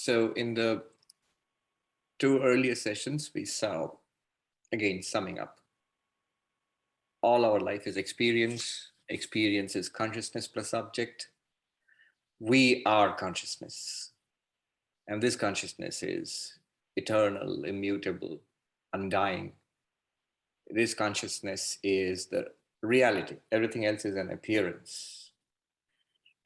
So in the two earlier sessions, we saw, again, summing up, all our life is experience. Experience is consciousness plus object. We are consciousness. And this consciousness is eternal, immutable, undying. This consciousness is the reality. Everything else is an appearance.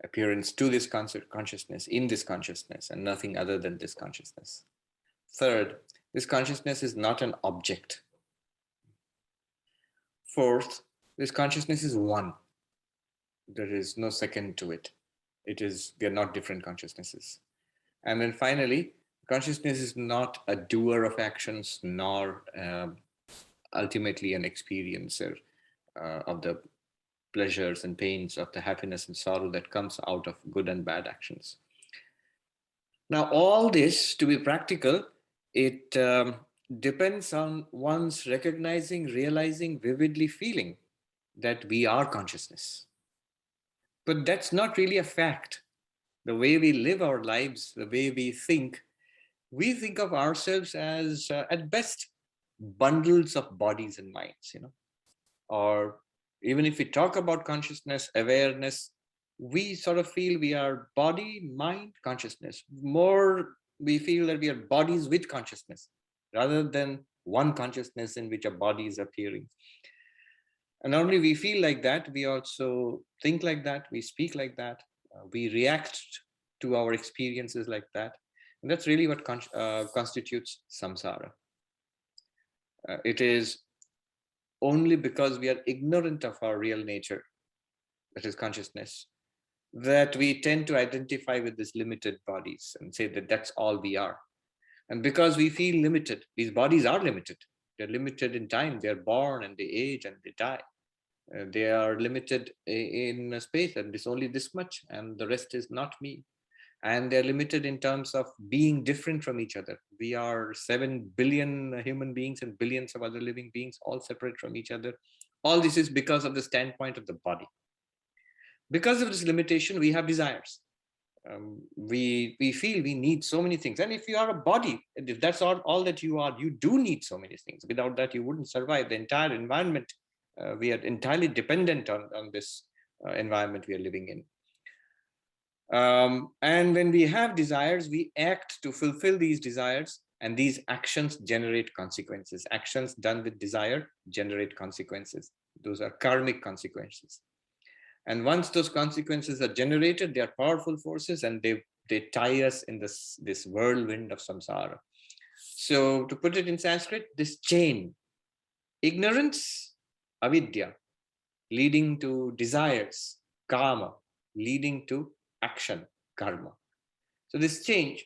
Appearance to this consciousness, in this consciousness, and nothing other than this consciousness. Third, this consciousness is not an object. Fourth, this consciousness is one. There is no second to it. They're not different consciousnesses. And then finally, consciousness is not a doer of actions, nor ultimately an experiencer of the pleasures and pains, of the happiness and sorrow that comes out of good and bad actions. Now, all this, to be practical, it depends on one's recognizing, realizing, vividly feeling that we are consciousness. But that's not really a fact. The way we live our lives, the way we think of ourselves as, at best, bundles of bodies and minds, or even if we talk about consciousness, awareness, we sort of feel we are body, mind, consciousness. More, we feel that we are bodies with consciousness rather than one consciousness in which a body is appearing. And not only we feel like that, we also think like that, we speak like that, we react to our experiences like that. And that's really what constitutes samsara. It is only because we are ignorant of our real nature, that is consciousness, that we tend to identify with these limited bodies and say that that's all we are. And because we feel limited, these bodies are limited. They're limited in time. They're born and they age and they die. They are limited in space, and it's only this much, and the rest is not me. And they're limited in terms of being different from each other. We are 7 billion human beings and billions of other living beings, all separate from each other. All this is because of the standpoint of the body. Because of this limitation, we have desires. We feel we need so many things. And if you are a body, if that's all that you are, you do need so many things. Without that, you wouldn't survive. The entire environment, we are entirely dependent on this environment we are living in. And when we have desires, we act to fulfill these desires, and these actions generate consequences. Actions done with desire generate consequences. Those are karmic consequences. And once those consequences are generated, they are powerful forces, and they tie us in this whirlwind of samsara. So to put it in Sanskrit, this chain, ignorance, avidya, leading to desires, kama, leading to action, karma. So this chain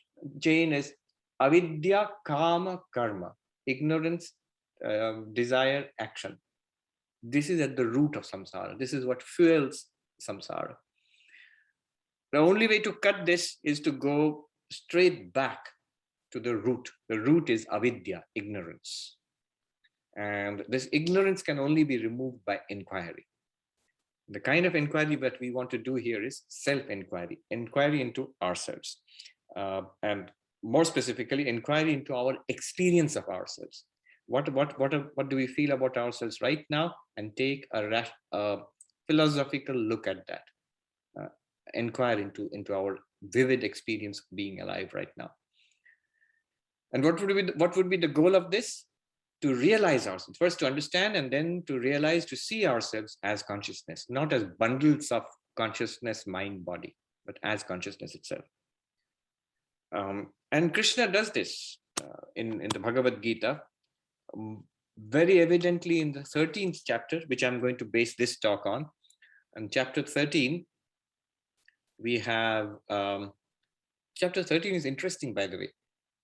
is avidya, kama, karma, ignorance, desire, action. This is at the root of samsara. This is what fuels samsara. The only way to cut this is to go straight back to the root. The root is avidya, ignorance. And this ignorance can only be removed by inquiry. The kind of inquiry that we want to do here is self-inquiry, inquiry into ourselves. And more specifically, inquiry into our experience of ourselves. What do we feel about ourselves right now, and take a philosophical look at that. Inquire into our vivid experience of being alive right now. And what would be the goal of this? To realize ourselves, first to understand, and then to realize, to see ourselves as consciousness, not as bundles of consciousness, mind, body, but as consciousness itself. And Krishna does this in the Bhagavad Gita, very evidently in the 13th chapter, which I'm going to base this talk on. And chapter 13, we have, chapter 13 is interesting, by the way,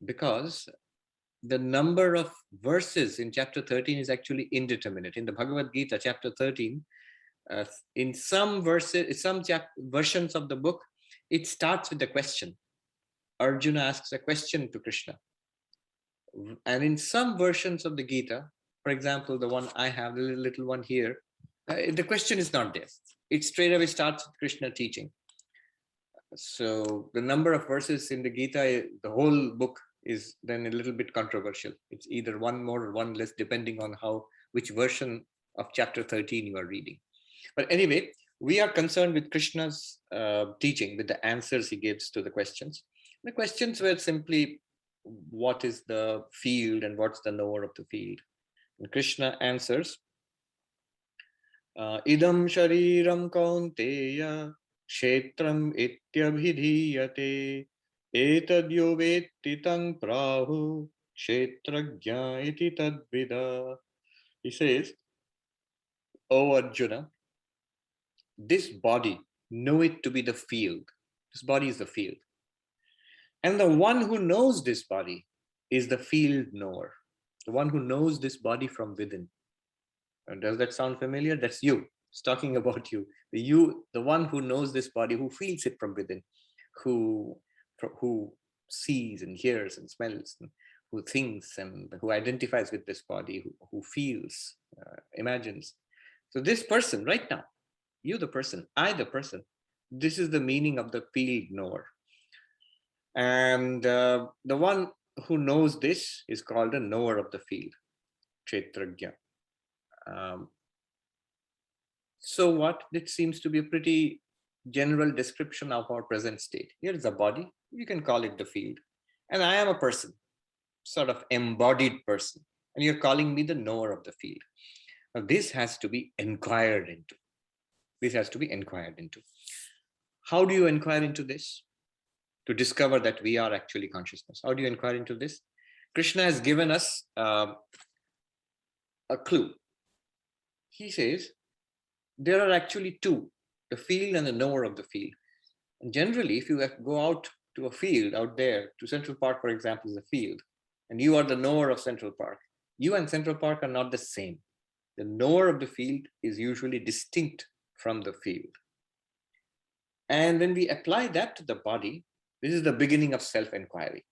because the number of verses in chapter 13 is actually indeterminate. In the Bhagavad Gita, chapter 13, in some verses, some versions of the book, it starts with a question. Arjuna asks a question to Krishna. And in some versions of the Gita, for example, the one I have, the little one here, the question is not there. It straight away starts with Krishna teaching. So the number of verses in the Gita, the whole book is then a little bit controversial. It's either one more or one less, depending on which version of chapter 13 you are reading. But anyway, we are concerned with Krishna's teaching, with the answers he gives to the questions. The questions were simply, what is the field and what's the knower of the field? And Krishna answers, idam shariram kaunteya kshetram ityabhidhiyate etadyo vetti tang prahu kshetrajna iti tadvida. He says, O Arjuna, this body, know it to be the field. This body is the field. And the one who knows this body is the field knower, the one who knows this body from within. And does that sound familiar? That's you. It's talking about you. The one who knows this body, who feels it from within, who sees and hears and smells, and who thinks and who identifies with this body, who feels, imagines. So this person right now, you the person, I the person, this is the meaning of the field knower. And the one who knows this is called a knower of the field, Kshetrajna. So what? It seems to be a pretty general description of our present state. Here is a body, you can call it the field. And I am a person, sort of embodied person. And you're calling me the knower of the field. Now this has to be inquired into. This has to be inquired into. How do you inquire into this? To discover that we are actually consciousness. How do you inquire into this? Krishna has given us a clue. He says, there are actually two, the field and the knower of the field. And generally, if you go out to a field out there, to Central Park, for example, is a field, and you are the knower of Central Park, you and Central Park are not the same. The knower of the field is usually distinct from the field. And when we apply that to the body, this is the beginning of self-inquiry.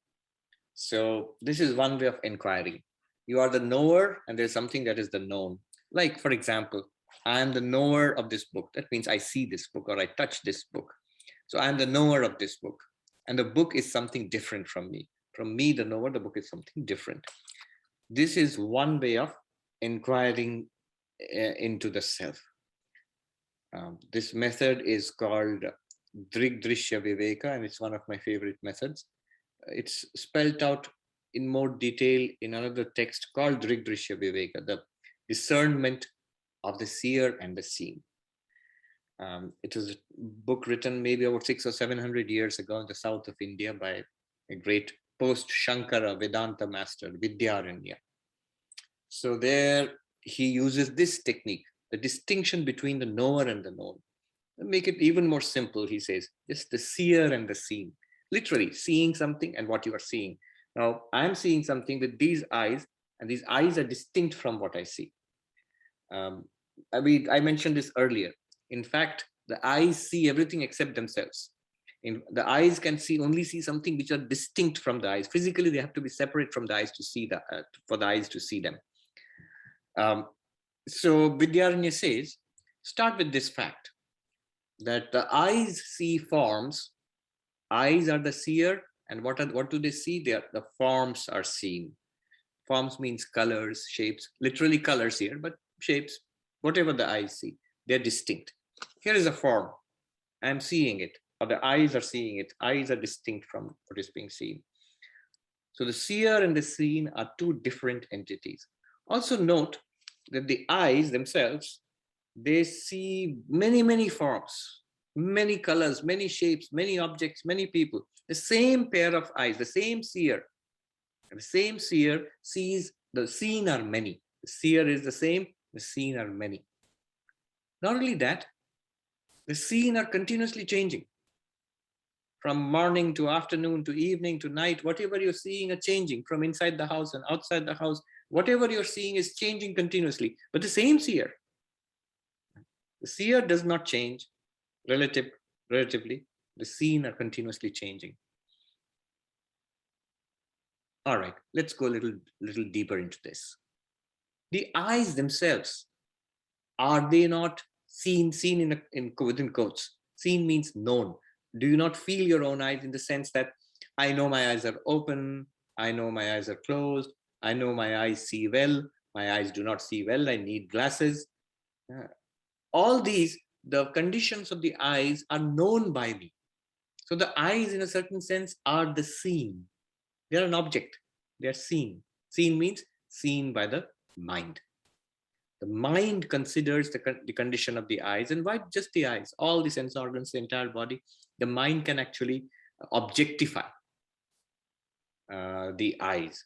So this is one way of inquiring. You are the knower, and there's something that is the known. Like, for example, I am the knower of this book. That means I see this book or I touch this book. So I am the knower of this book. And the book is something different from me. From me, the knower, the book is something different. This is one way of inquiring into the self. This method is called Drigdrishya Viveka, and it's one of my favorite methods. It's spelled out in more detail in another text called Drigdrishya Viveka, the discernment of the seer and the seen. It was a book written maybe over 600 or 700 years ago in the south of India by a great post-Shankara Vedanta master, Vidyaranya. So there he uses this technique, the distinction between the knower and the known. Make it even more simple, he says, just the seer and the seen. Literally seeing something and what you are seeing. Now, I'm seeing something with these eyes, and these eyes are distinct from what I see. I mentioned this earlier. In fact, the eyes see everything except themselves. The eyes can only see something which are distinct from the eyes. Physically, they have to be separate from the eyes to see for the eyes to see them. So Vidyaranya says, start with this fact, that the eyes see forms. Eyes are the seer, and what do they see? The forms are seen. Forms means colors, shapes, literally colors here, but shapes, whatever the eyes see, they're distinct. Here is a form. I'm seeing it, or the eyes are seeing it. Eyes are distinct from what is being seen. So the seer and the seen are two different entities. Also note that the eyes themselves, they see many, many forms, many colors, many shapes, many objects, many people. The same pair of eyes, the same seer. The same seer sees, the seen are many. The seer is the same, the seen are many. Not only that, the seen are continuously changing. From morning to afternoon to evening to night, whatever you're seeing are changing from inside the house and outside the house. Whatever you're seeing is changing continuously. But the same seer, the seer does not change relatively. The seen are continuously changing. All right, let's go a little deeper into this. The eyes themselves, are they not seen within quotes? Seen means known. Do you not feel your own eyes in the sense that I know my eyes are open, I know my eyes are closed, I know my eyes see well, my eyes do not see well, I need glasses. All these, the conditions of the eyes are known by me. So the eyes, in a certain sense, are the seen. They are an object. They are seen. Seen means seen by the mind. The mind considers the condition of the eyes, and why just the eyes? All the sense organs, the entire body. The mind can actually objectify the eyes.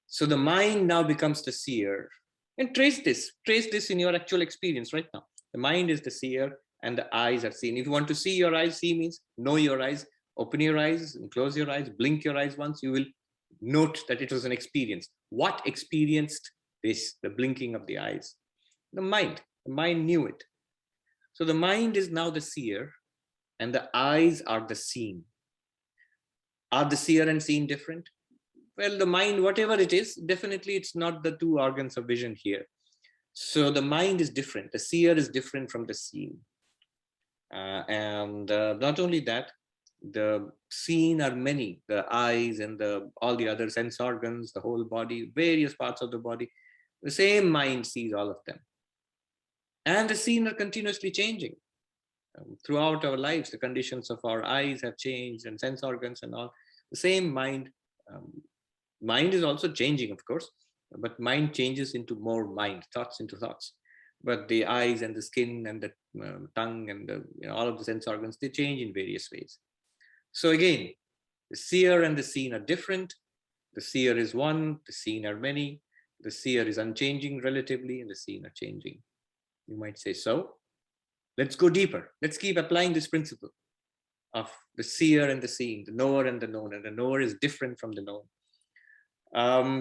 So the mind now becomes the seer. And trace this in your actual experience right now. The mind is the seer and the eyes are seen. If you want to see your eyes, see means know your eyes, open your eyes and close your eyes, blink your eyes once, you will note that it was an experience. What experienced this, the blinking of the eyes? The mind. The mind knew it. So the mind is now the seer and the eyes are the seen. Are the seer and seen different? Well, the mind, whatever it is, definitely it's not the two organs of vision here. So the mind is different. The seer is different from the seen. And not only that, the seen are many, the eyes and all the other sense organs, the whole body, various parts of the body. The same mind sees all of them. And the seen are continuously changing. Throughout our lives, the conditions of our eyes have changed and sense organs and all. The same mind. Mind is also changing, of course, but mind changes into more mind, thoughts into thoughts. But the eyes and the skin and the tongue and all of the sense organs, they change in various ways. So again, the seer and the seen are different. The seer is one, the seen are many. The seer is unchanging relatively, and the seen are changing. You might say, so let's go deeper. Let's keep applying this principle of the seer and the seen, the knower and the known, and the knower is different from the known.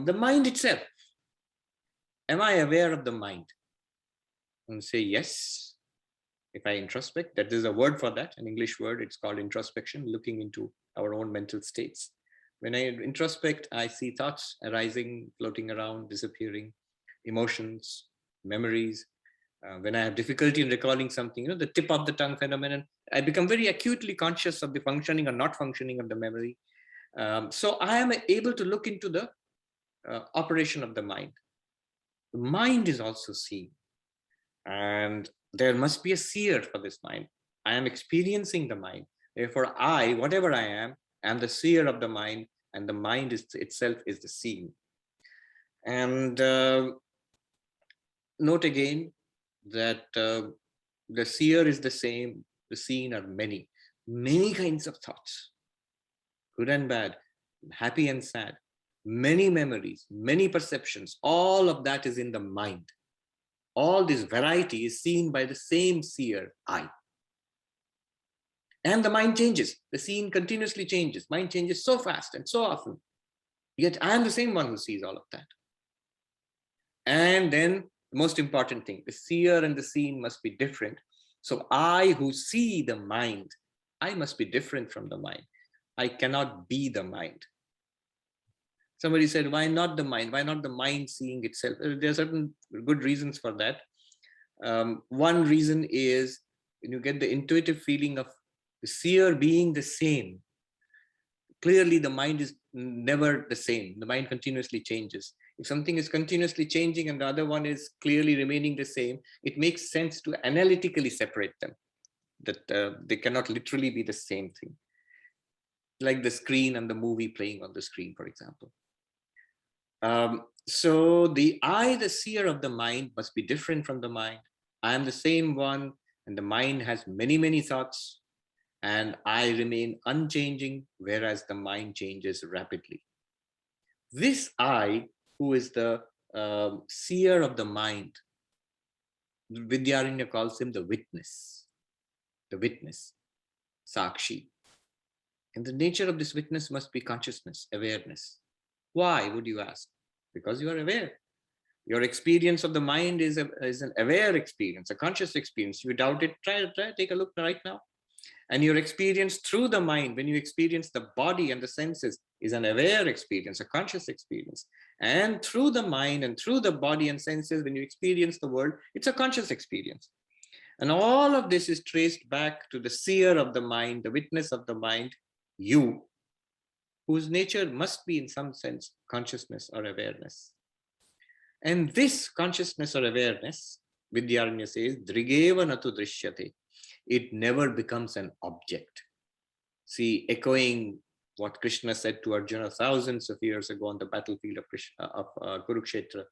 The mind itself. Am I aware of the mind? And say yes. If I introspect, that is a word for that, an English word, it's called introspection, looking into our own mental states. When I introspect, I see thoughts arising, floating around, disappearing, emotions, memories. When I have difficulty in recalling something, the tip of the tongue phenomenon, I become very acutely conscious of the functioning or not functioning of the memory. So I am able to look into the operation of the mind. The mind is also seen, and there must be a seer for this mind. I am experiencing the mind. Therefore, I, whatever I am the seer of the mind, and the mind itself is the seen. And note again that the seer is the same, the seen are many kinds of thoughts, good and bad, happy and sad, many memories, many perceptions, all of that is in the mind. All this variety is seen by the same seer, I. And the mind changes. The scene continuously changes. Mind changes so fast and so often. Yet I am the same one who sees all of that. And then the most important thing, the seer and the seen must be different. So I who see the mind, I must be different from the mind. I cannot be the mind. Somebody said, why not the mind? Why not the mind seeing itself? There are certain good reasons for that. One reason is when you get the intuitive feeling of the seer being the same. Clearly, the mind is never the same. The mind continuously changes. If something is continuously changing and the other one is clearly remaining the same, it makes sense to analytically separate them, that they cannot literally be the same thing. Like the screen and the movie playing on the screen, for example. So the I, the seer of the mind, must be different from the mind. I am the same one, and the mind has many, many thoughts, and I remain unchanging, whereas the mind changes rapidly. This I, who is the seer of the mind, Vidyaranya calls him the witness, Sakshi. And the nature of this witness must be consciousness, awareness. Why, would you ask? Because you are aware. Your experience of the mind is an aware experience, a conscious experience. You doubt it, try, take a look right now. And your experience through the mind, when you experience the body and the senses, is an aware experience, a conscious experience. And through the mind and through the body and senses, when you experience the world, it's a conscious experience. And all of this is traced back to the seer of the mind, the witness of the mind, you, whose nature must be in some sense consciousness or awareness. And this consciousness or awareness, Vidyaranya says, Drigeva natu drishyate. It never becomes an object. See, echoing what Krishna said to Arjuna thousands of years ago on the battlefield of Kurukshetra,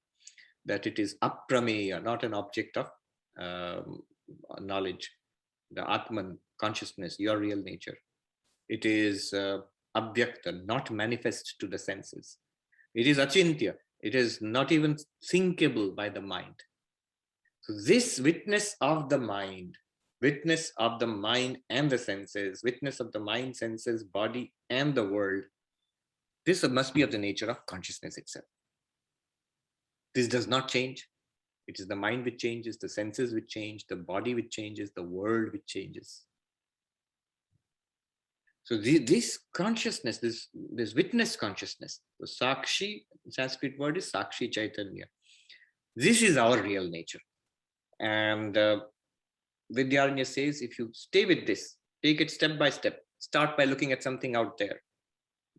that it is aprameya, not an object of knowledge, the Atman, consciousness, your real nature. It is abhyakta, not manifest to the senses. It is achintya. It is not even thinkable by the mind. So this witness of the mind and the senses, witness of the mind, senses, body, and the world, this must be of the nature of consciousness itself. This does not change. It is the mind which changes, the senses which change, the body which changes, the world which changes. So this consciousness, this witness consciousness, the Sakshi, Sanskrit word is Sakshi Chaitanya. This is our real nature. And Vidyaranya says, if you stay with this, take it step by step, start by looking at something out there,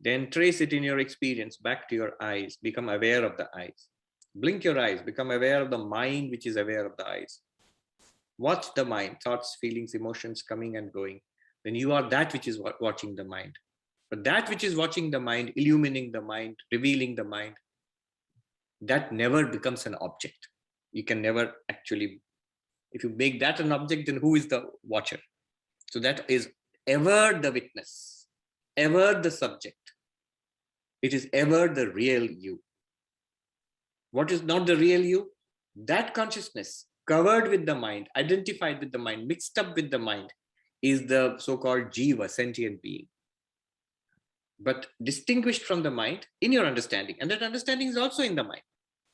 then trace it in your experience back to your eyes, become aware of the eyes. Blink your eyes, become aware of the mind which is aware of the eyes. Watch the mind, thoughts, feelings, emotions coming and going. Then you are that which is watching the mind. But that which is watching the mind, illumining the mind, revealing the mind, that never becomes an object. You can never actually, if you make that an object, then who is the watcher? So that is ever the witness, ever the subject. It is ever the real you. What is not the real you? That consciousness covered with the mind, identified with the mind, mixed up with the mind, is the so-called jiva, sentient being. But distinguished from the mind in your understanding. And that understanding is also in the mind.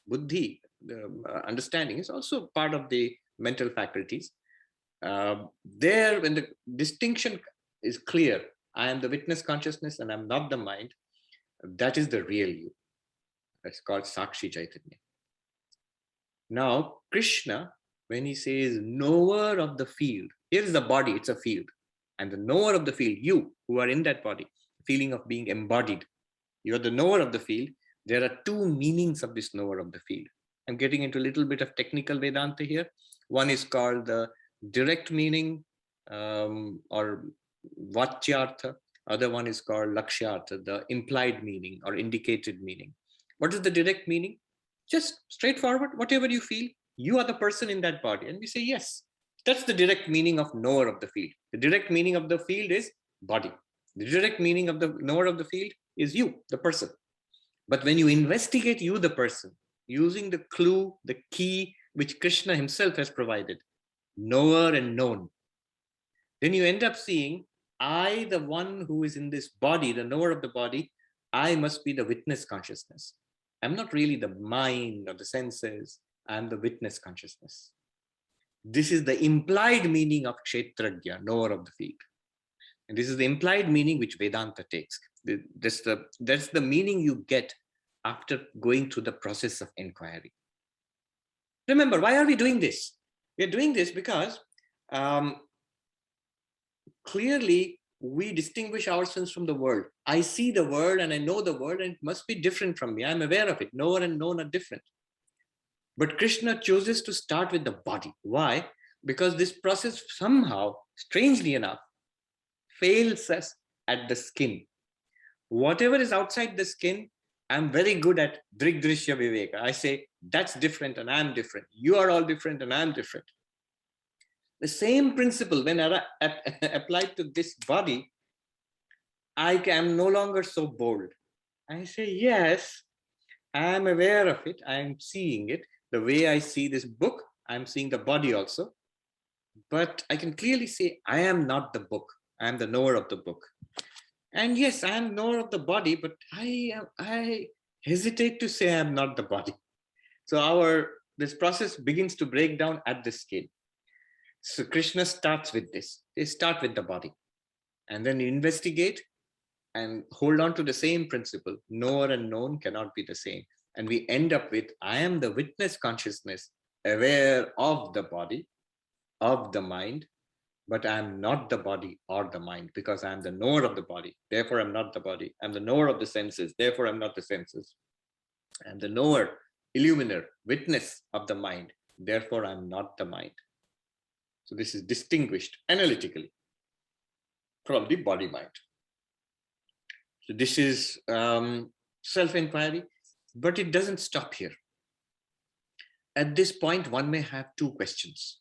Buddhi, the understanding, is also part of the mental faculties. There, when the distinction is clear, I am the witness consciousness and I'm not the mind, that is the real you. That's called Sakshi Chaitanya. Now, Krishna, when he says knower of the field, here is the body, it's a field. And the knower of the field, you who are in that body, feeling of being embodied, you are the knower of the field. There are two meanings of this knower of the field. I'm getting into a little bit of technical Vedanta here. One is called the direct meaning or vachyartha. Other one is called lakshyartha, the implied meaning or indicated meaning. What is the direct meaning? Just straightforward, whatever you feel, you are the person in that body. And we say, yes, that's the direct meaning of knower of the field. The direct meaning of the field is body. The direct meaning of the knower of the field is you, the person. But when you investigate you, the person, using the clue, the key, which Krishna himself has provided, knower and known, then you end up seeing, I, the one who is in this body, the knower of the body, I must be the witness consciousness. I'm not really the mind or the senses. I'm the witness consciousness. This is the implied meaning of kshetrajna, knower of the field. And this is the implied meaning which Vedanta takes. That's the meaning you get after going through the process of inquiry. Remember, why are we doing this? We're doing this because clearly we distinguish ourselves from the world. I see the world and I know the world, and it must be different from me. I'm aware of it. Knower and known are different. But Krishna chooses to start with the body. Why? Because this process somehow, strangely enough, fails us at the skin. Whatever is outside the skin, I'm very good at drigdrishya viveka. I say, that's different and I'm different. You are all different and I'm different. The same principle, when applied to this body, I am no longer so bold. I say, yes, I am aware of it. I am seeing it. The way I see this book, I'm seeing the body also. But I can clearly say, I am not the book. I am the knower of the book. And yes, I am knower of the body, but I hesitate to say I am not the body. So this process begins to break down at the scale. So Krishna starts with this. They start with the body. And then you investigate and hold on to the same principle. Knower and known cannot be the same. And we end up with, I am the witness consciousness, aware of the body, of the mind, but I am not the body or the mind, because I am the knower of the body. Therefore, I'm not the body. I'm the knower of the senses. Therefore, I'm not the senses. I'm the knower, illuminer, witness of the mind. Therefore, I'm not the mind. So this is distinguished analytically from the body mind. So this is self-inquiry, but it doesn't stop here. At this point, one may have two questions.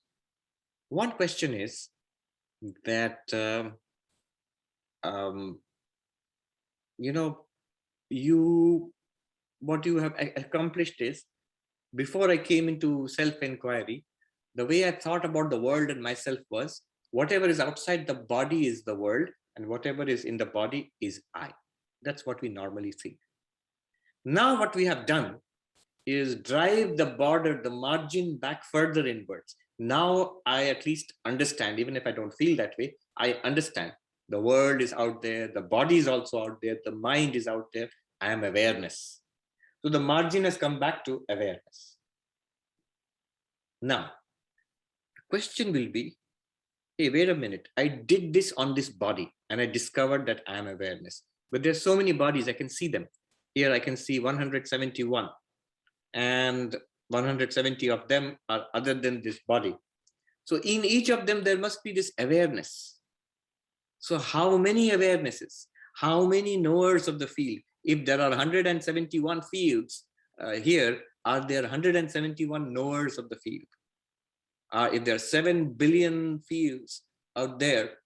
One question is that, what you have accomplished is, before I came into self-inquiry, the way I thought about the world and myself was, whatever is outside the body is the world, and whatever is in the body is I. That's what we normally think. Now what we have done is drive the border, the margin back further inwards. Now I at least understand, even if I don't feel that way, I understand the world is out there, the body is also out there, the mind is out there, I am awareness. So the margin has come back to awareness. Now, the question will be, hey, wait a minute, I did this on this body and I discovered that I am awareness. But there's so many bodies, I can see them. Here I can see 171. And 170 of them are other than this body. So in each of them, there must be this awareness. So how many awarenesses, how many knowers of the field? If there are 171 fields here, are there 171 knowers of the field? If there are 7 billion fields out there,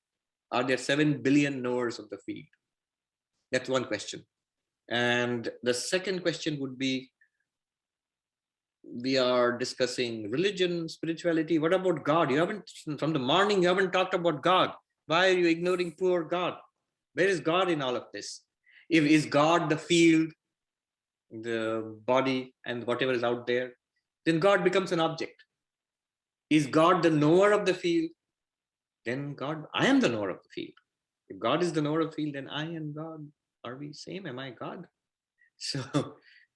are there 7 billion knowers of the field? That's one question. And the second question would be, we are discussing religion, spirituality. What about God? You haven't, from the morning, you haven't talked about God. Why are you ignoring poor God? Where is God in all of this? If is God the field, the body, and whatever is out there, then God becomes an object. Is God the knower of the field? Then God, I am the knower of the field. If God is the knower of the field, then I and God, are we same? Am I God? So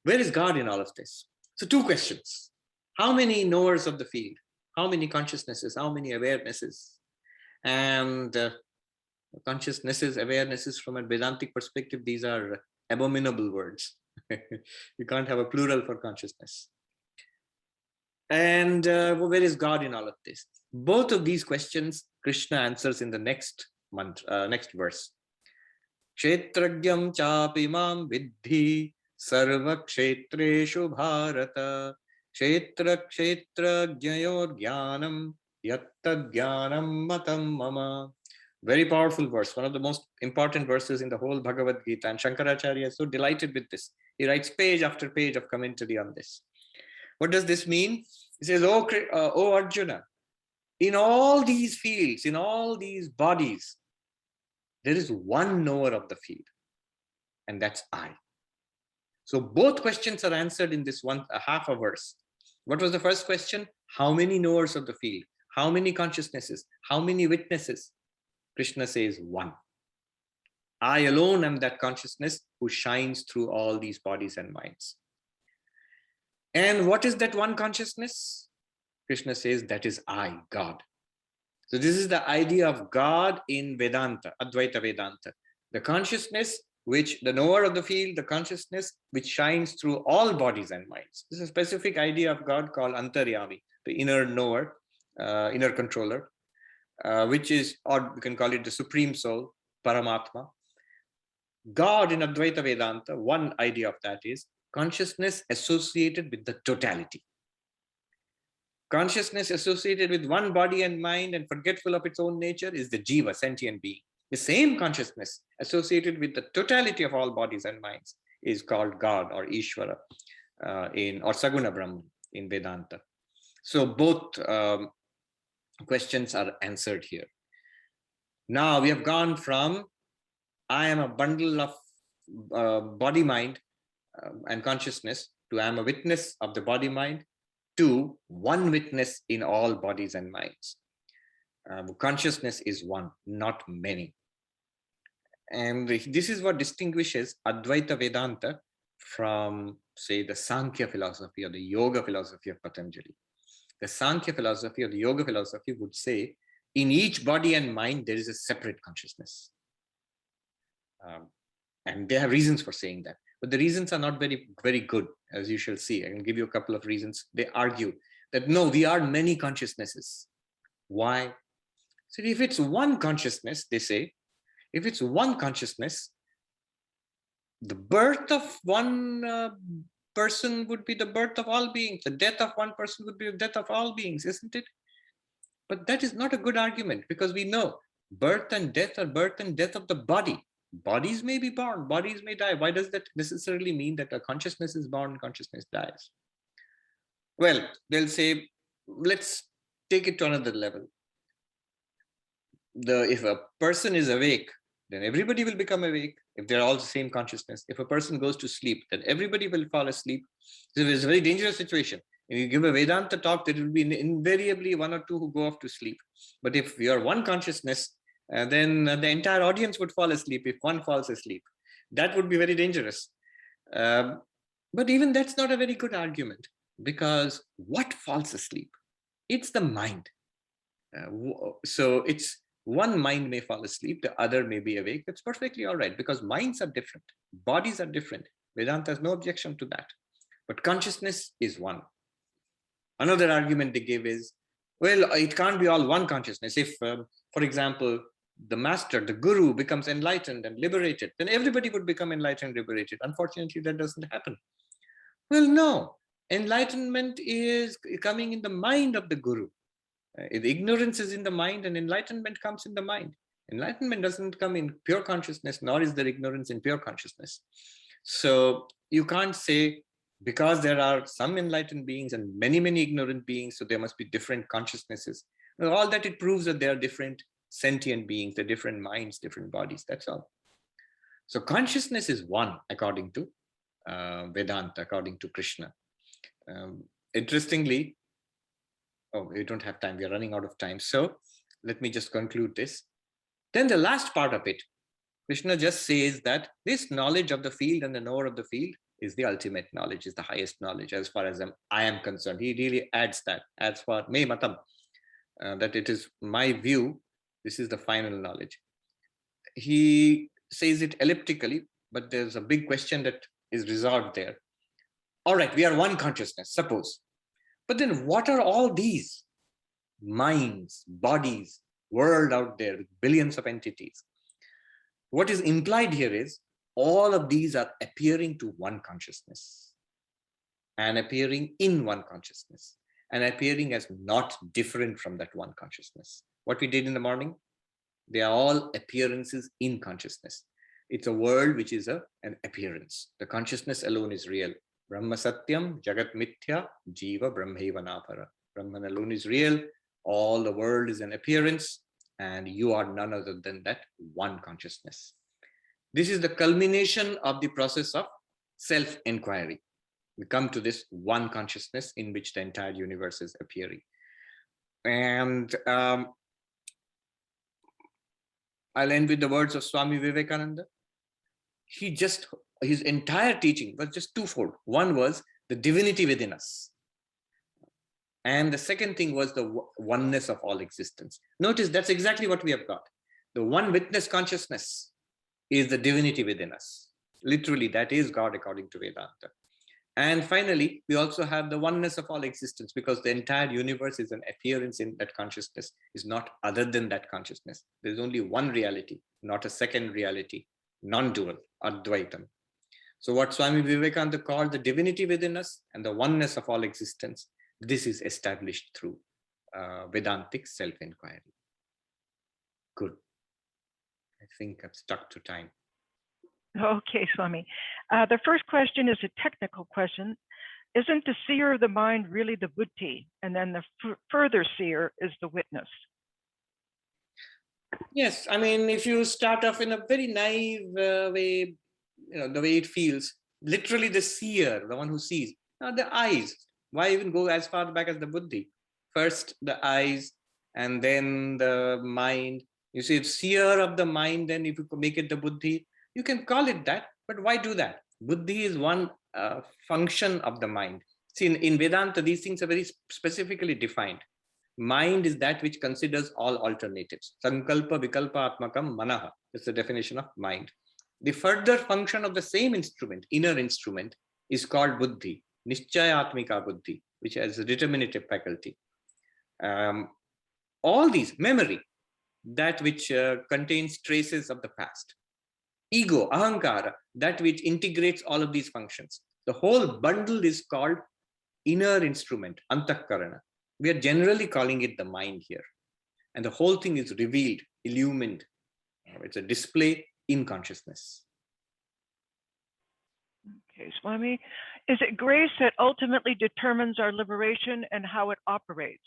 where is God in all of this? So two questions. How many knowers of the field? How many consciousnesses? How many awarenesses? And consciousnesses, awarenesses, from a Vedantic perspective, these are abominable words. You can't have a plural for consciousness. And where is God in all of this? Both of these questions Krishna answers in the next verse. Kshetragyam chapi mam vidhi sarva kshetreshu bharata kshetra kshetrajnayor jnanam yatta jnanam matam mama. Very powerful verse, one of the most important verses in the whole Bhagavad Gita. And Shankaracharya is so delighted with this. He writes page after page of commentary on this. What does this mean? He says, oh Arjuna, in all these fields, in all these bodies, there is one knower of the field, and that's I. So both questions are answered in this half a verse. What was the first question? How many knowers of the field? How many consciousnesses? How many witnesses? Krishna says one. I alone am that consciousness who shines through all these bodies and minds. And what is that one consciousness? Krishna says that is I, God. So this is the idea of God in Vedanta, Advaita Vedanta. The consciousness which, the knower of the field, the consciousness which shines through all bodies and minds. This is a specific idea of God called Antaryami, the inner knower, inner controller, which is, or we can call it the supreme soul, Paramatma. God in Advaita Vedanta, one idea of that is consciousness associated with the totality. Consciousness associated with one body and mind and forgetful of its own nature is the jiva, sentient being. The same consciousness associated with the totality of all bodies and minds is called God or Ishvara or Saguna Brahman in Vedanta. So both questions are answered here. Now we have gone from I am a bundle of body, mind, and consciousness to I am a witness of the body, mind, to one witness in all bodies and minds. Consciousness is one, not many. And this is what distinguishes Advaita Vedanta from, say, the Sankhya philosophy or the Yoga philosophy of Patanjali. The Sankhya philosophy or the yoga philosophy would say, in each body and mind, there is a separate consciousness. And they have reasons for saying that. But the reasons are not very, very good, as you shall see. I can give you a couple of reasons. They argue that, no, we are many consciousnesses. Why? So if it's one consciousness, they say, if it's one consciousness, the birth of one person would be the birth of all beings. The death of one person would be the death of all beings, isn't it? But that is not a good argument, because we know birth and death are birth and death of the body. Bodies may be born, bodies may die. Why does that necessarily mean that a consciousness is born, consciousness dies? Well, they'll say, let's take it to another level. If a person is awake, then everybody will become awake if they're all the same consciousness. If a person goes to sleep, then everybody will fall asleep. So it's a very dangerous situation. If you give a Vedanta talk, there will be invariably one or two who go off to sleep. But if you are one consciousness, then the entire audience would fall asleep if one falls asleep. That would be very dangerous. But even that's not a very good argument, because what falls asleep? It's the mind. So it's one mind may fall asleep, the other may be awake. That's perfectly all right, because minds are different, bodies are different. Vedanta has no objection to that. But consciousness is one. Another argument they give is, well, it can't be all one consciousness. If, for example, the master, the guru becomes enlightened and liberated, then everybody would become enlightened and liberated. Unfortunately, that doesn't happen. Well, no. Enlightenment is coming in the mind of the guru. The ignorance is in the mind, and enlightenment comes in the mind. Enlightenment doesn't come in pure consciousness, nor is there ignorance in pure consciousness. So you can't say, because there are some enlightened beings and many, many ignorant beings, so there must be different consciousnesses. Well, all that it proves that there are different sentient beings, they're different minds, different bodies, that's all. So consciousness is one, according to Vedanta, according to Krishna. Interestingly, we don't have time, we are running out of time. So let me just conclude this. Then the last part of it, Krishna just says that this knowledge of the field and the knower of the field is the ultimate knowledge, is the highest knowledge as far as I am concerned. He really adds that, as for me matam, that it is my view, this is the final knowledge. He says it elliptically, but there's a big question that is resolved there. All right, we are one consciousness, suppose. But then what are all these minds, bodies, world out there with billions of entities? What is implied here is all of these are appearing to one consciousness and appearing in one consciousness and appearing as not different from that one consciousness. What we did in the morning, they are all appearances in consciousness. It's a world which is an appearance. The consciousness alone is real. Brahma Satyam, Jagat Mithya, Jiva Brahmeva Napara. Brahman alone is real. All the world is an appearance, and you are none other than that one consciousness. This is the culmination of the process of self-inquiry. We come to this one consciousness in which the entire universe is appearing. And I'll end with the words of Swami Vivekananda. His entire teaching was just twofold. One was the divinity within us. And the second thing was the oneness of all existence. Notice that's exactly what we have got. The one witness consciousness is the divinity within us. Literally, that is God according to Vedanta. And finally, we also have the oneness of all existence, because the entire universe is an appearance in that consciousness, is not other than that consciousness. There's only one reality, not a second reality, non-dual, Advaitam. So what Swami Vivekananda called the divinity within us and the oneness of all existence, this is established through Vedantic self-inquiry. Good. I think I've stuck to time. Okay, Swami. The first question is a technical question. Isn't the seer of the mind really the buddhi? And then the further seer is the witness? Yes, I mean, if you start off in a very naive way, the way it feels, literally the seer, the one who sees, the eyes. Why even go as far back as the buddhi? First the eyes and then the mind. You see, it's seer of the mind, then if you make it the buddhi, you can call it that, but why do that? Buddhi is one function of the mind. See, in Vedanta, these things are very specifically defined. Mind is that which considers all alternatives. Sankalpa vikalpa atmakam manaha. That's the definition of mind. The further function of the same instrument, inner instrument, is called buddhi, nischayatmika buddhi, which has a determinative faculty. All these, memory, that which contains traces of the past. Ego, ahankara, that which integrates all of these functions. The whole bundle is called inner instrument, antakarana. We are generally calling it the mind here. And the whole thing is revealed, illumined. It's a display in consciousness. Okay, Swami, is it grace that ultimately determines our liberation and how it operates?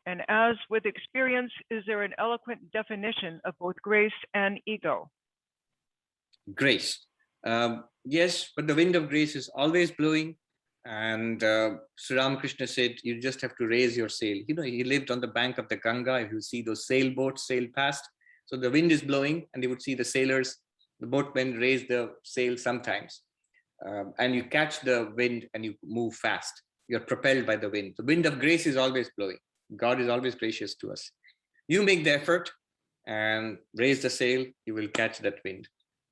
And as with experience, is there an eloquent definition of both grace and ego? Grace. Yes, but the wind of grace is always blowing. And Sri Ramakrishna said, you just have to raise your sail. You know, he lived on the bank of the Ganga. If you see those sailboats sail past, so the wind is blowing and you would see the sailors, the boatmen raise the sail sometimes. And you catch the wind and you move fast. You're propelled by the wind. The wind of grace is always blowing. God is always gracious to us. You make the effort and raise the sail, you will catch that wind.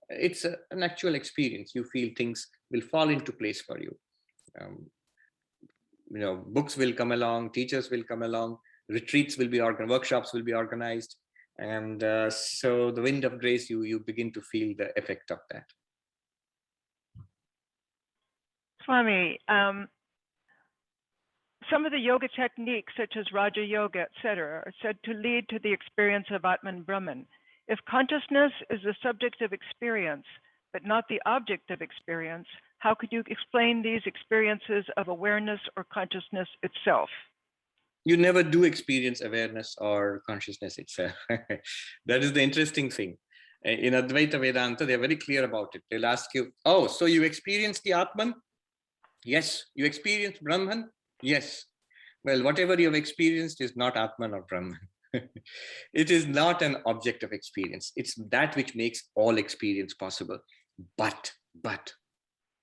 It's an actual experience. You feel things will fall into place for you. Books will come along, teachers will come along, retreats will be organized, workshops will be organized. And so the wind of grace, you begin to feel the effect of that. Swami, some of the yoga techniques, such as Raja Yoga, etc., are said to lead to the experience of Atman Brahman. If consciousness is the subject of experience, but not the object of experience, how could you explain these experiences of awareness or consciousness itself? You never do experience awareness or consciousness itself. That is the interesting thing. In Advaita Vedanta, they're very clear about it. They'll ask you, oh, so you experience the Atman? Yes. You experience Brahman? Yes. Well, whatever you have experienced is not Atman or Brahman. It is not an object of experience. It's that which makes all experience possible. But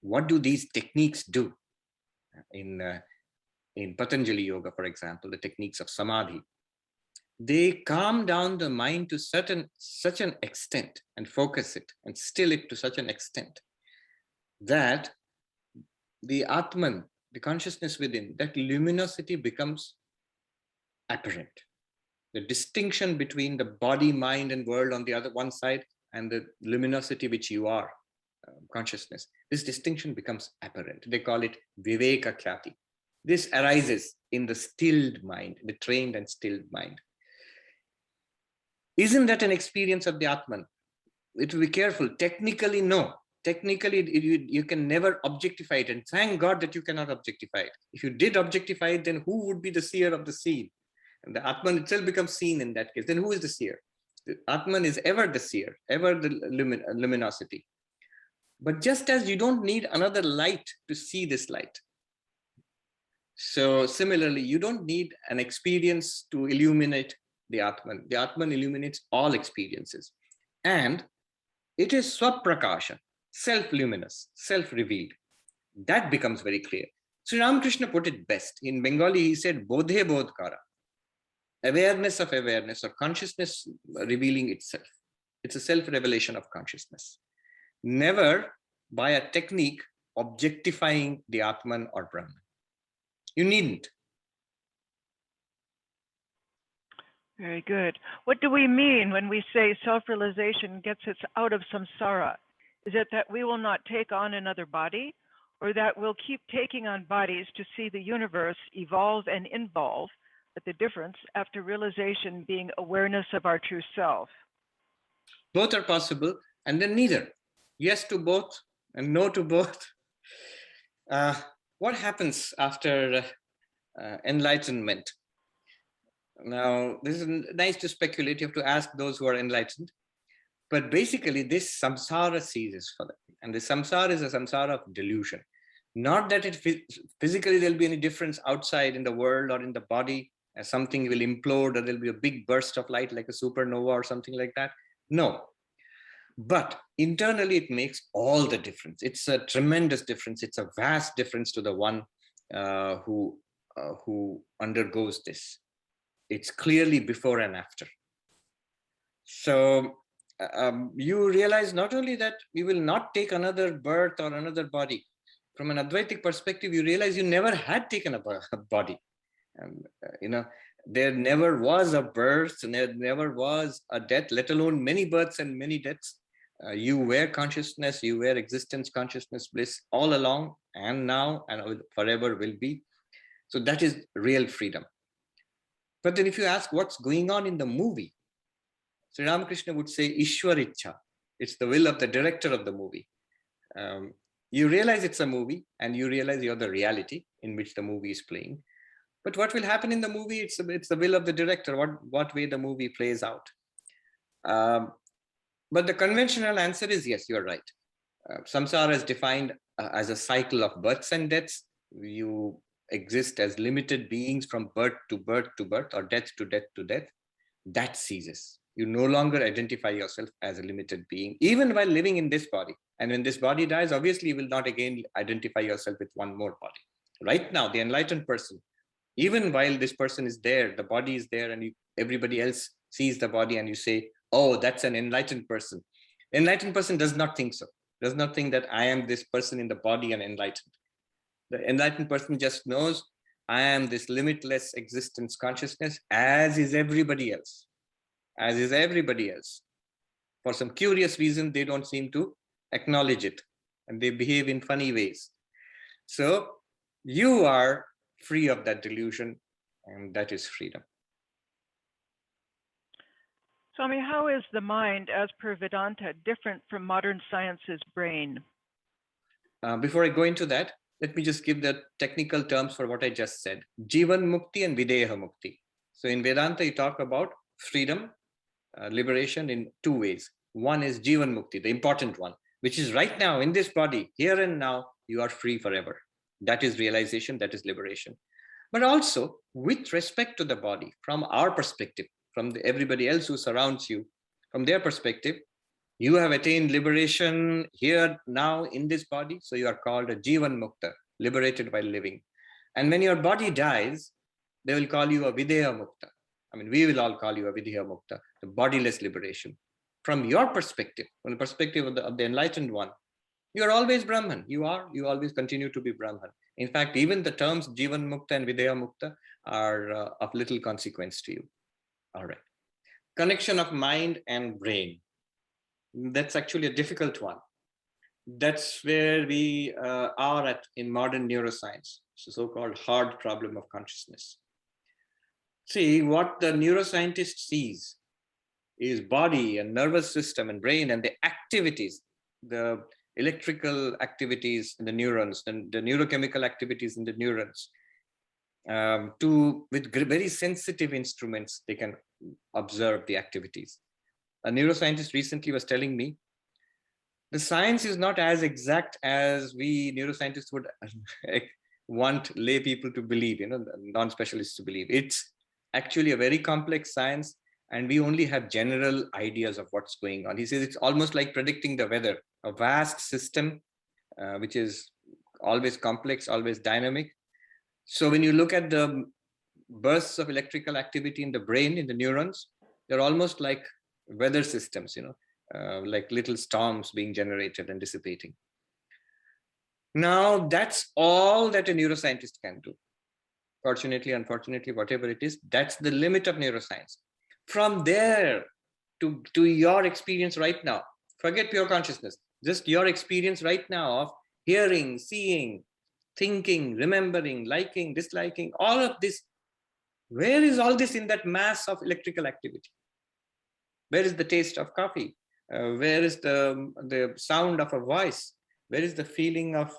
what do these techniques do? In Patanjali Yoga, for example, the techniques of Samadhi, they calm down the mind to such an extent and focus it and still it to such an extent that the Atman, the consciousness within, that luminosity becomes apparent. The distinction between the body, mind, and world on the other one side and the luminosity which you are, consciousness, this distinction becomes apparent. They call it Viveka Khyati. This arises in the stilled mind, the trained and stilled mind. Isn't that an experience of the Atman? It will be careful. Technically, no. Technically, you can never objectify it. And thank God that you cannot objectify it. If you did objectify it, then who would be the seer of the seen? And the Atman itself becomes seen in that case. Then who is the seer? The Atman is ever the seer, ever the luminosity. But just as you don't need another light to see this light, so similarly, you don't need an experience to illuminate the Atman. The Atman illuminates all experiences. And it is swaprakasha, self-luminous, self-revealed. That becomes very clear. Sri Ramakrishna put it best. In Bengali, he said, bodhe bodhkara. Awareness of awareness or consciousness revealing itself. It's a self-revelation of consciousness. Never by a technique objectifying the Atman or Brahman. You needn't. Very good. What do we mean when we say self-realization gets us out of samsara? Is it that we will not take on another body, or that we'll keep taking on bodies to see the universe evolve and involve, but the difference after realization being awareness of our true self? Both are possible, and then neither. Yes to both and no to both. What happens after enlightenment? Now, this is nice to speculate. You have to ask those who are enlightened. But basically, this samsara ceases for them. And the samsara is a samsara of delusion. Not that it physically there'll be any difference outside in the world or in the body, as something will implode or there'll be a big burst of light like a supernova or something like that. No. But internally, it makes all the difference. It's a tremendous difference. It's a vast difference to the one who undergoes this. It's clearly before and after. So you realize not only that you will not take another birth or another body. From an Advaitic perspective, you realize you never had taken a body. There never was a birth, and there never was a death, let alone many births and many deaths. You were consciousness, you were existence, consciousness, bliss all along, and now, and forever will be. So that is real freedom. But then if you ask what's going on in the movie, Sri Ramakrishna would say Ishwar Ichha. It's the will of the director of the movie. You realize it's a movie, and you realize you're the reality in which the movie is playing. But what will happen in the movie? It's the will of the director, what way the movie plays out. But the conventional answer is yes, you're right. Samsara is defined as a cycle of births and deaths. You exist as limited beings from birth to birth to birth, or death to death to death. That ceases. You no longer identify yourself as a limited being, even while living in this body. And when this body dies, obviously you will not again identify yourself with one more body. Right now, the enlightened person, even while this person is there, the body is there, and everybody else sees the body, and you say, oh, that's an enlightened person. Enlightened person does not think so. Does not think that I am this person in the body and enlightened. The enlightened person just knows I am this limitless existence consciousness, as is everybody else. As is everybody else. For some curious reason, they don't seem to acknowledge it, and they behave in funny ways. So you are free of that delusion, and that is freedom. Swami, how is the mind, as per Vedanta, different from modern science's brain? Before I go into that, let me just give the technical terms for what I just said. Jivan Mukti and Videha Mukti. So in Vedanta, you talk about freedom, liberation in two ways. One is Jivan Mukti, the important one, which is right now in this body, here and now, you are free forever. That is realization, that is liberation. But also with respect to the body, from our perspective, from everybody else who surrounds you, from their perspective, you have attained liberation here now in this body. So you are called a Jivan Mukta, liberated by living. And when your body dies, they will call you a Videha Mukta. I mean, we will all call you a Videha Mukta, the bodiless liberation. From your perspective, from the perspective of the enlightened one, you are always Brahman. You always continue to be Brahman. In fact, even the terms Jivan Mukta and Videha Mukta are of little consequence to you. All right. Connection of mind and brain. That's actually a difficult one. That's where we are at in modern neuroscience. It's a so-called hard problem of consciousness. See, what the neuroscientist sees is body and nervous system and brain and the activities, the electrical activities in the neurons, and the neurochemical activities in the neurons. With very sensitive instruments, they can observe the activities. A neuroscientist recently was telling me, the science is not as exact as we neuroscientists would want lay people to believe, non-specialists to believe. It's actually a very complex science, and we only have general ideas of what's going on. He says it's almost like predicting the weather, a vast system, which is always complex, always dynamic. So when you look at the bursts of electrical activity in the brain, in the neurons, they're almost like weather systems, like little storms being generated and dissipating. Now, that's all that a neuroscientist can do. Fortunately, unfortunately, whatever it is, that's the limit of neuroscience. From there to your experience right now, forget pure consciousness, just your experience right now of hearing, seeing, thinking, remembering, liking, disliking, all of this. Where is all this in that mass of electrical activity? Where is the taste of coffee? Where is the sound of a voice? Where is the feeling of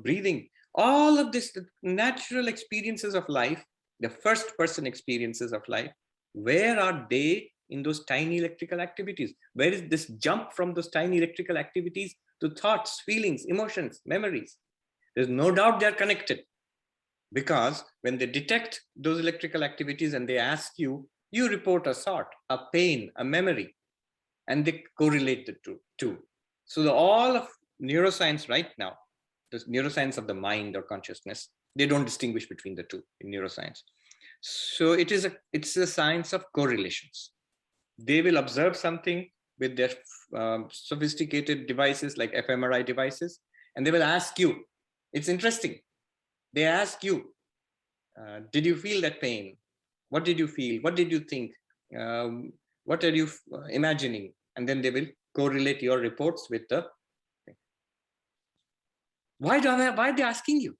breathing? All of this, the natural experiences of life, the first person experiences of life, where are they in those tiny electrical activities? Where is this jump from those tiny electrical activities to thoughts, feelings, emotions, memories? There's no doubt they're connected, because when they detect those electrical activities and they ask you, you report a thought, a pain, a memory, and they correlate the two. So all of neuroscience right now, the neuroscience of the mind or consciousness, They don't distinguish between the two in neuroscience. So it's a science of correlations. They will observe something with their sophisticated devices like fMRI devices, and they will ask you. It's interesting. They ask you, did you feel that pain? What did you feel? What did you think? What are you imagining? And then they will correlate your reports with the thing. Why are they asking you?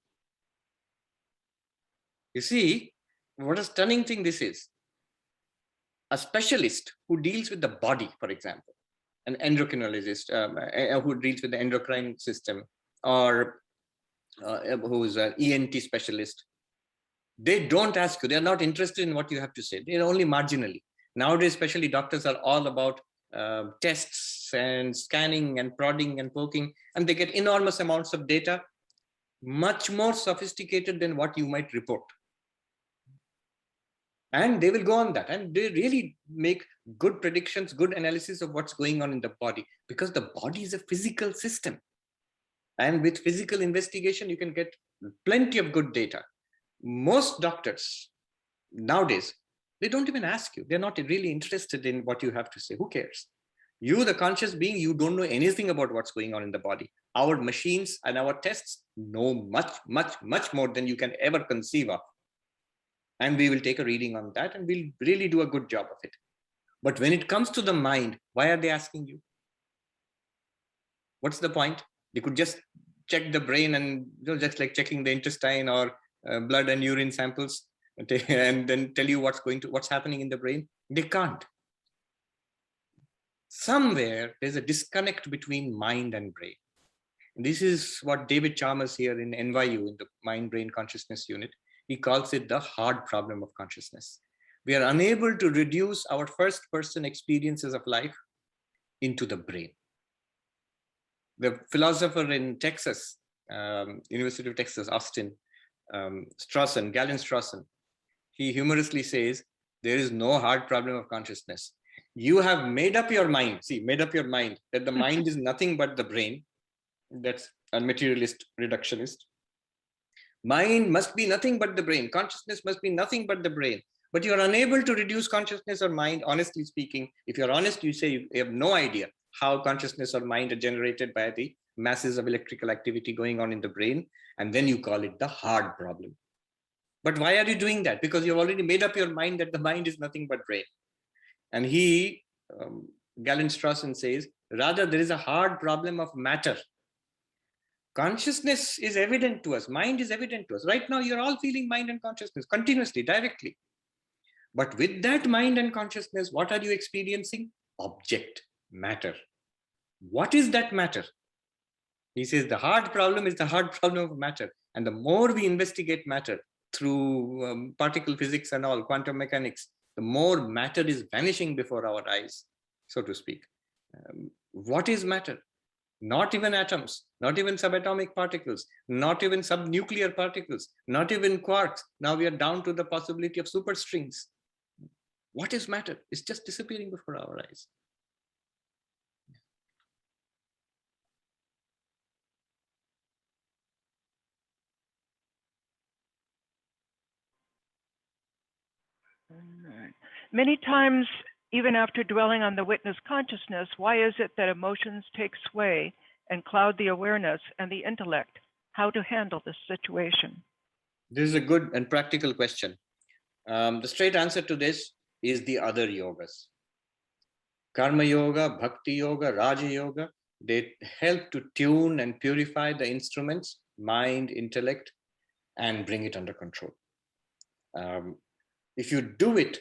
You see, what a stunning thing this is. A specialist who deals with the body, for example, an endocrinologist who deals with the endocrine system, or who's an ENT specialist, they don't ask you. They're not interested in what you have to say. They're only marginally. Nowadays, especially doctors are all about tests and scanning and prodding and poking, and they get enormous amounts of data, much more sophisticated than what you might report. And they will go on that, and they really make good predictions, good analysis of what's going on in the body, because the body is a physical system. And with physical investigation, you can get plenty of good data. Most doctors nowadays, they don't even ask you. They're not really interested in what you have to say. Who cares? You, the conscious being, you don't know anything about what's going on in the body. Our machines and our tests know much, much, much more than you can ever conceive of. And we will take a reading on that, and we'll really do a good job of it. But when it comes to the mind, why are they asking you? What's the point? They could just check the brain, and just like checking the intestine or blood and urine samples, and then tell you what's happening in the brain. They can't. Somewhere there's a disconnect between mind and brain. This is what David Chalmers here in NYU, in the Mind Brain Consciousness Unit, he calls it the hard problem of consciousness. We are unable to reduce our first person experiences of life into the brain. The philosopher in Texas, University of Texas, Austin, Galen Strawson, he humorously says, there is no hard problem of consciousness. You have made up your mind, that the mind is nothing but the brain. That's a materialist reductionist. Mind must be nothing but the brain. Consciousness must be nothing but the brain. But you are unable to reduce consciousness or mind, honestly speaking. If you're honest, you say you have no idea how consciousness or mind are generated by the masses of electrical activity going on in the brain. And then you call it the hard problem. But why are you doing that? Because you've already made up your mind that the mind is nothing but brain. And Galen Strawson says, rather, there is a hard problem of matter. Consciousness is evident to us. Mind is evident to us. Right now, you're all feeling mind and consciousness continuously, directly. But with that mind and consciousness, what are you experiencing? Object, matter. What is that matter? He says the hard problem is the hard problem of matter. And the more we investigate matter through particle physics and all, quantum mechanics, the more matter is vanishing before our eyes, so to speak. What is matter? Not even atoms, not even subatomic particles, not even subnuclear particles, not even quarks. Now we are down to the possibility of superstrings. What is matter? It's just disappearing before our eyes. Many times, even after dwelling on the witness consciousness, why is it that emotions take sway and cloud the awareness and the intellect? How to handle this situation? This is a good and practical question. The straight answer to this is the other yogas. Karma yoga, bhakti yoga, raja yoga, they help to tune and purify the instruments, mind, intellect, and bring it under control. If you do it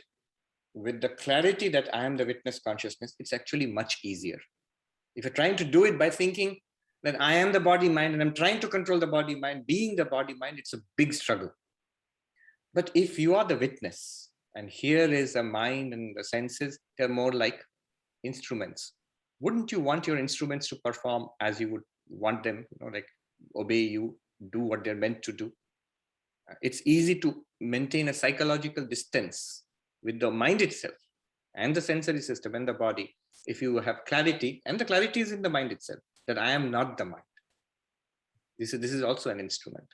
with the clarity that I am the witness consciousness, it's actually much easier. If you're trying to do it by thinking that I am the body mind and I'm trying to control the body mind, being the body mind, it's a big struggle. But if you are the witness, and here is a mind and the senses, they're more like instruments. Wouldn't you want your instruments to perform as you would want them, like obey you, do what they're meant to do? It's easy to maintain a psychological distance with the mind itself and the sensory system and the body if you have clarity, and the clarity is in the mind itself, that I am not the mind. This is also an instrument.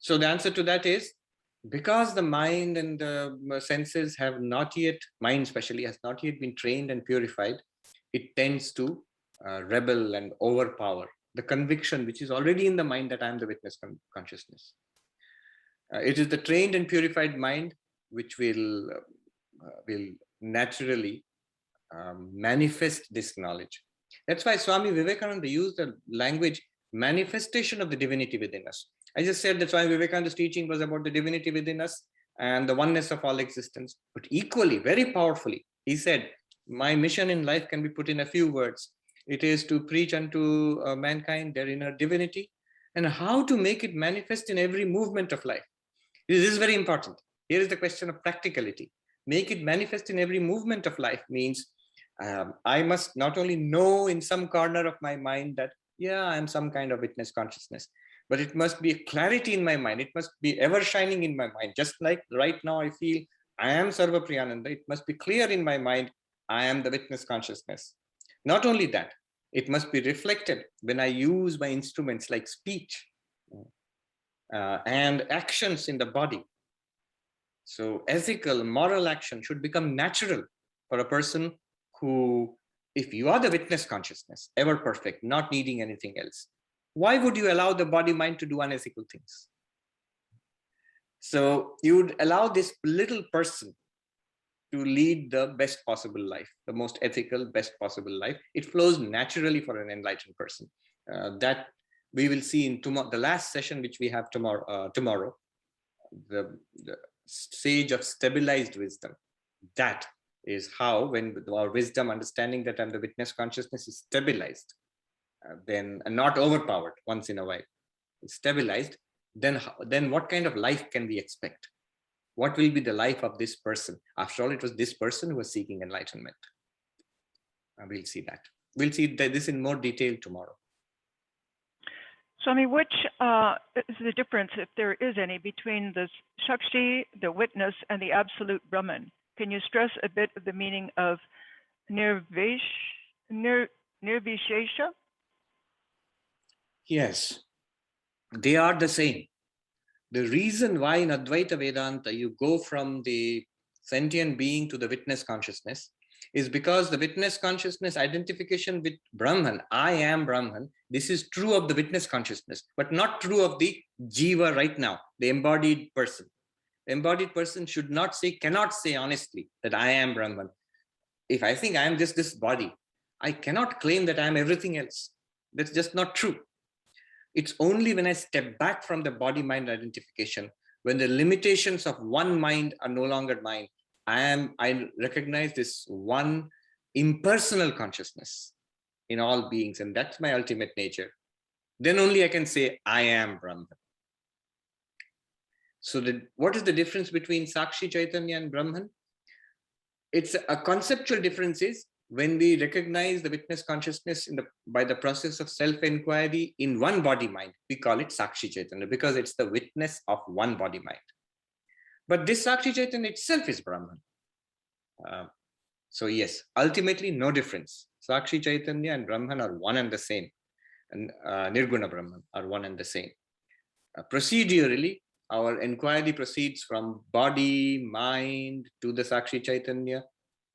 So the answer to that is, because the mind and the senses have not yet, mind especially, has not yet been trained and purified, it tends to rebel and overpower the conviction which is already in the mind that I am the witness consciousness. It is the trained and purified mind which will naturally manifest this knowledge. That's why Swami Vivekananda used the language manifestation of the divinity within us. I just said that Swami Vivekananda's teaching was about the divinity within us and the oneness of all existence. But equally, very powerfully, he said, my mission in life can be put in a few words. It is to preach unto mankind their inner divinity and how to make it manifest in every movement of life. This is very important. Here is the question of practicality. Make it manifest in every movement of life means I must not only know in some corner of my mind that, yeah, I'm some kind of witness consciousness, but it must be a clarity in my mind. It must be ever shining in my mind. Just like right now, I feel I am Sarvapriyananda. It must be clear in my mind, I am the witness consciousness. Not only that, it must be reflected when I use my instruments like speech and actions in the body. So ethical, moral action should become natural for a person who, if you are the witness consciousness, ever perfect, not needing anything else, why would you allow the body mind to do unethical things? So you would allow this little person to lead the best possible life, the most ethical, best possible life. It flows naturally for an enlightened person. That we will see in tomorrow, the last session which we have tomorrow, the stage of stabilized wisdom. That is how, when our wisdom, understanding that I'm the witness consciousness, is stabilized, then and not overpowered once in a while, stabilized, then what kind of life can we expect? What will be the life of this person? After all, it was this person who was seeking enlightenment. We'll see that. We'll see this in more detail tomorrow. Swami, which is the difference, if there is any, between the Shakti, the witness, and the absolute Brahman? Can you stress a bit of the meaning of Nirvishesha? Yes, they are the same. The reason why in Advaita Vedanta you go from the sentient being to the witness consciousness is because the witness consciousness identification with Brahman, I am Brahman, this is true of the witness consciousness, but not true of the jiva right now, the embodied person. The embodied person should not say, cannot say honestly that I am Brahman. If I think I am just this body, I cannot claim that I am everything else. That's just not true. It's only when I step back from the body-mind identification, when the limitations of one mind are no longer mine, I recognize this one impersonal consciousness in all beings, and that's my ultimate nature. Then only I can say, I am Brahman. So what is the difference between Sakshi Chaitanya and Brahman? It's a conceptual difference is when we recognize the witness consciousness by the process of self-inquiry in one body-mind, we call it Sakshi Chaitanya because it's the witness of one body-mind. But this Sakshi Chaitanya itself is Brahman. So yes, ultimately no difference. Sakshi Chaitanya and Brahman are one and the same. And Nirguna Brahman are one and the same. Procedurally, our inquiry proceeds from body, mind, to the Sakshi Chaitanya,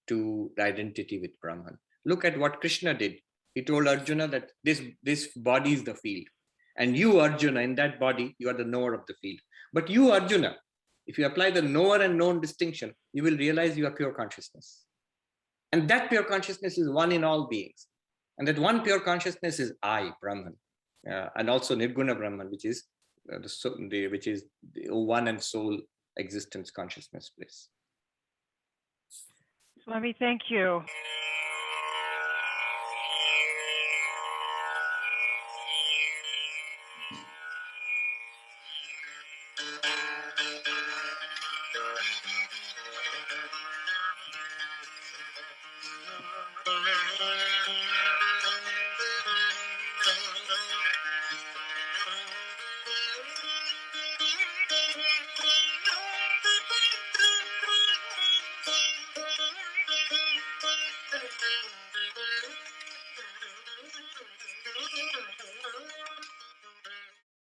to the identity with Brahman. Look at what Krishna did. He told Arjuna that this body is the field. And you, Arjuna, in that body, you are the knower of the field. But you, Arjuna, if you apply the knower and known distinction, you will realize you are pure consciousness. And that pure consciousness is one in all beings. And that one pure consciousness is I, Brahman. And also Nirguna Brahman, which is the one and soul existence consciousness bliss. Swami, thank you.